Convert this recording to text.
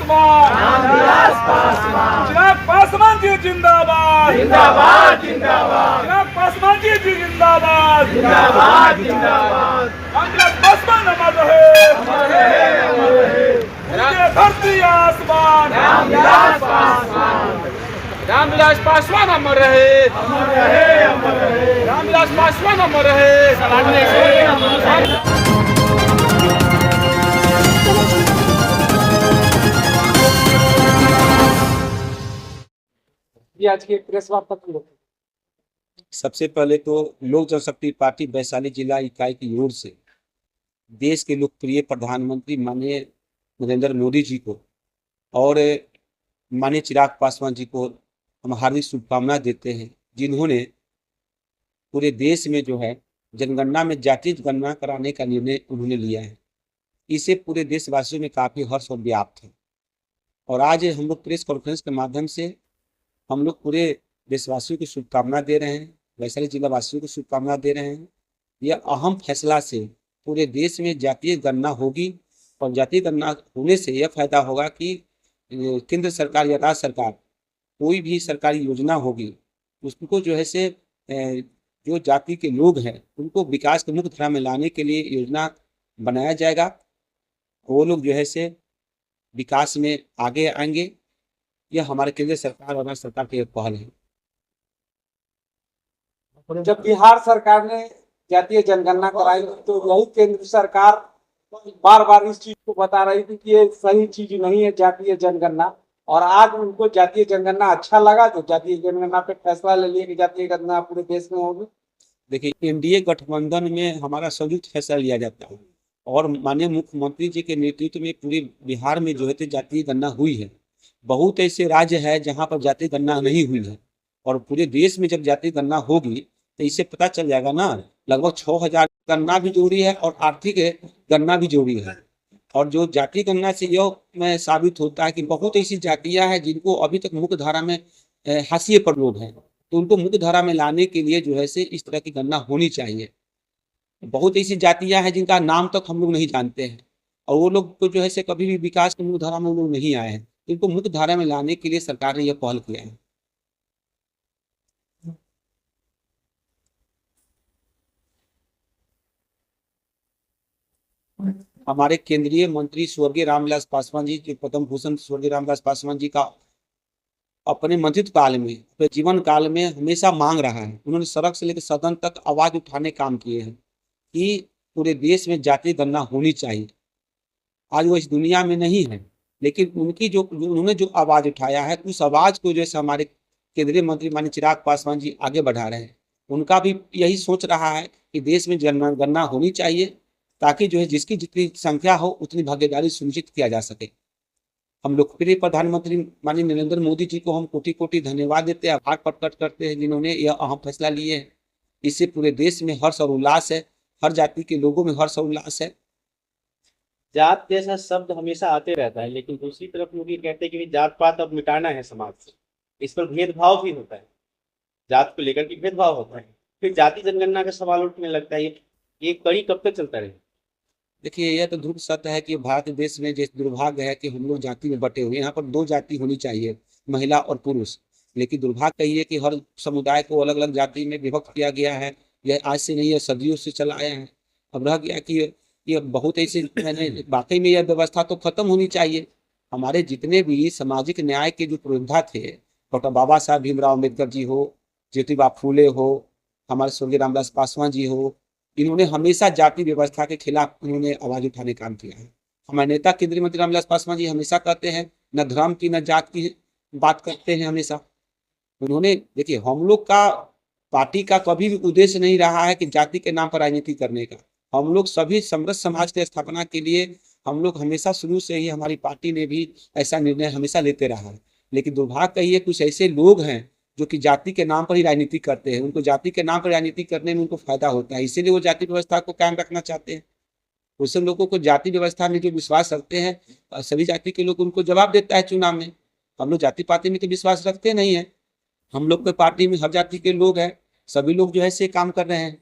पासवान, चिराग पासवान जी जिंदाबाद, जिंदाबाद जिंदाबाद चिराग पासवान जी जिंदाबाद, जिंदाबाद जिंदाबाद रामविलास पासवान अमर रहे, अमर रहे अमर रहे ऊंचे धरती आसमान, रामविलास पासवान रामविलास पासवान अमर रहे, अमर रहे अमर रहे रामविलास पासवान अमर रहे। ये आज की प्रेस वार्ता की सबसे पहले तो लोक जनशक्ति पार्टी वैशाली जिला इकाई की ओर से देश के लोकप्रिय प्रधानमंत्री माननीय नरेंद्र मोदी जी को और माननीय चिराग पासवान जी को हम हार्दिक शुभकामनाएं देते हैं, जिन्होंने पूरे देश में जो है जनगणना में जातीय गणना कराने का निर्णय उन्होंने लिया है। इससे पूरे देशवासियों में काफ़ी हर्ष और व्याप्त है। और आज हम लोग प्रेस कॉन्फ्रेंस के माध्यम से हम लोग पूरे देशवासियों को शुभकामना दे रहे हैं, वैशाली जिला वासियों को शुभकामना दे रहे हैं। यह अहम फैसला से पूरे देश में जातीय गणना होगी और जातीय गणना होने से यह फायदा होगा कि केंद्र सरकार या राज्य सरकार कोई भी सरकारी योजना होगी उसको जो है से जो जाति के लोग हैं उनको विकास के मुख्य धारा में लाने के लिए योजना बनाया जाएगा। वो लोग जो है से विकास में आगे आएंगे। यह हमारे केंद्र सरकार और राज्य सरकार की एक पहल है। जब बिहार सरकार ने जातीय जनगणना कराई तो यही केंद्र सरकार बार बार इस चीज को बता रही थी कि ये सही चीज नहीं है जातीय जनगणना, और आज उनको जातीय जनगणना अच्छा लगा तो जातीय जनगणना पे फैसला ले लिया कि जातीय गणना पूरे देश में होगी। देखिए, एनडीए गठबंधन में हमारा संयुक्त फैसला लिया जाता है और माननीय मुख्यमंत्री जी के नेतृत्व में पूरे बिहार में जो है जातीय गणना हुई है। बहुत ऐसे राज्य है जहाँ पर जातीय गणना नहीं हुई है और पूरे देश में जब जातीय गणना होगी तो इससे पता चल जाएगा ना, लगभग 6000 गणना भी जरूरी है और आर्थिक गणना भी जरूरी है। और जो जातीय गणना से यह साबित होता है कि बहुत ऐसी जातियां हैं जिनको अभी तक मुख्य धारा में हाशिए पर लोग हैं, तो उनको मुख्य धारा में लाने के लिए जो है से इस तरह की गणना होनी चाहिए। बहुत ऐसी जातियां हैं जिनका नाम तक हम लोग नहीं जानते हैं और वो लोग को जो है से कभी भी विकास की मुख्य धारा में लोग नहीं आए हैं, इनको मुख्य धारा में लाने के लिए सरकार ने यह पहल किया है। हमारे केंद्रीय मंत्री स्वर्गीय रामविलास पासवान जी, जो पद्म भूषण स्वर्गीय रामविलास पासवान जी का अपने मंत्रित्व काल में, अपने जीवन काल में हमेशा मांग रहा है। उन्होंने सड़क से लेकर सदन तक आवाज उठाने काम किए हैं कि पूरे देश में जातीय गणना होनी चाहिए। आज वो इस दुनिया में नहीं है, लेकिन उनकी जो उन्होंने जो आवाज उठाया है उस आवाज को जैसे हमारे केंद्रीय मंत्री माननीय चिराग पासवान जी आगे बढ़ा रहे हैं। उनका भी यही सोच रहा है कि देश में जनगणना होनी चाहिए ताकि जो है जिसकी जितनी संख्या हो उतनी भागीदारी सुनिश्चित किया जा सके। हम लोकप्रिय प्रधानमंत्री माननीय नरेंद्र मोदी जी को हम कोटि कोटि धन्यवाद देते हैं, आभार प्रकट करते हैं जिन्होंने यह अहम फैसला लिए हैं। इससे पूरे देश में हर्ष और उल्लास है, हर जाति के लोगों में हर्ष और उल्लास है। जात जैसा शब्द हमेशा आते रहता है, लेकिन दूसरी तरफ लोग ये कहते हैं कि जात पात अब मिटाना है समाज से। इस पर भेदभाव भी होता है, जात को लेकर के भेदभाव होता है, फिर जाति जनगणना का सवाल उठने लगता है। ये कड़ी कब तक चलता रहेगा? देखिए, यह तो ध्रुव सत्य है कि भारत देश में जैसे दुर्भाग्य है कि हम लोग जाति में बटे हुए हैं। यहाँ पर 2 जाति होनी चाहिए, महिला और पुरुष, लेकिन दुर्भाग्य यही है कि हर समुदाय को अलग अलग जाति में विभक्त किया गया है। यह आज से नहीं है, सदियों से चला आया है। अब रह गया कि ये बहुत ऐसे वाकई में यह व्यवस्था तो खत्म होनी चाहिए। हमारे जितने भी सामाजिक न्याय के जो पुरोधा थे, डॉक्टर बाबा साहब भीमराव अम्बेडकर जी हो, ज्योतिबा फूले हो, हमारे स्वर्गीय रामविलास पासवान जी हो, इन्होंने हमेशा जाति व्यवस्था के खिलाफ इन्होंने आवाज उठाने काम किया है। हमारे नेता केंद्रीय मंत्री रामविलास पासवान जी हमेशा कहते हैं न धर्म की न जात की बात करते हैं हमेशा। उन्होंने देखिए, हम लोग का पार्टी का कभी भी उद्देश्य नहीं रहा है कि जाति के नाम पर राजनीति करने का। हम लोग सभी समृद्ध समाज की स्थापना के लिए हम लोग हमेशा शुरू से ही हमारी पार्टी ने भी ऐसा निर्णय हमेशा लेते रहा है। लेकिन दुर्भाग्य है कुछ ऐसे लोग हैं जो कि जाति के नाम पर ही राजनीति करते हैं। उनको जाति के नाम पर राजनीति करने में उनको फायदा होता है, इसीलिए वो जाति व्यवस्था को कायम रखना चाहते हैं। उस लोगों को जाति व्यवस्था में जो विश्वास रखते हैं, सभी जाति के लोग उनको जवाब देता है चुनाव में। हम लोग जाति पाति में तो विश्वास रखते नहीं है। हम लोग के पार्टी में हर जाति के लोग हैं, सभी लोग जो है से काम कर रहे हैं।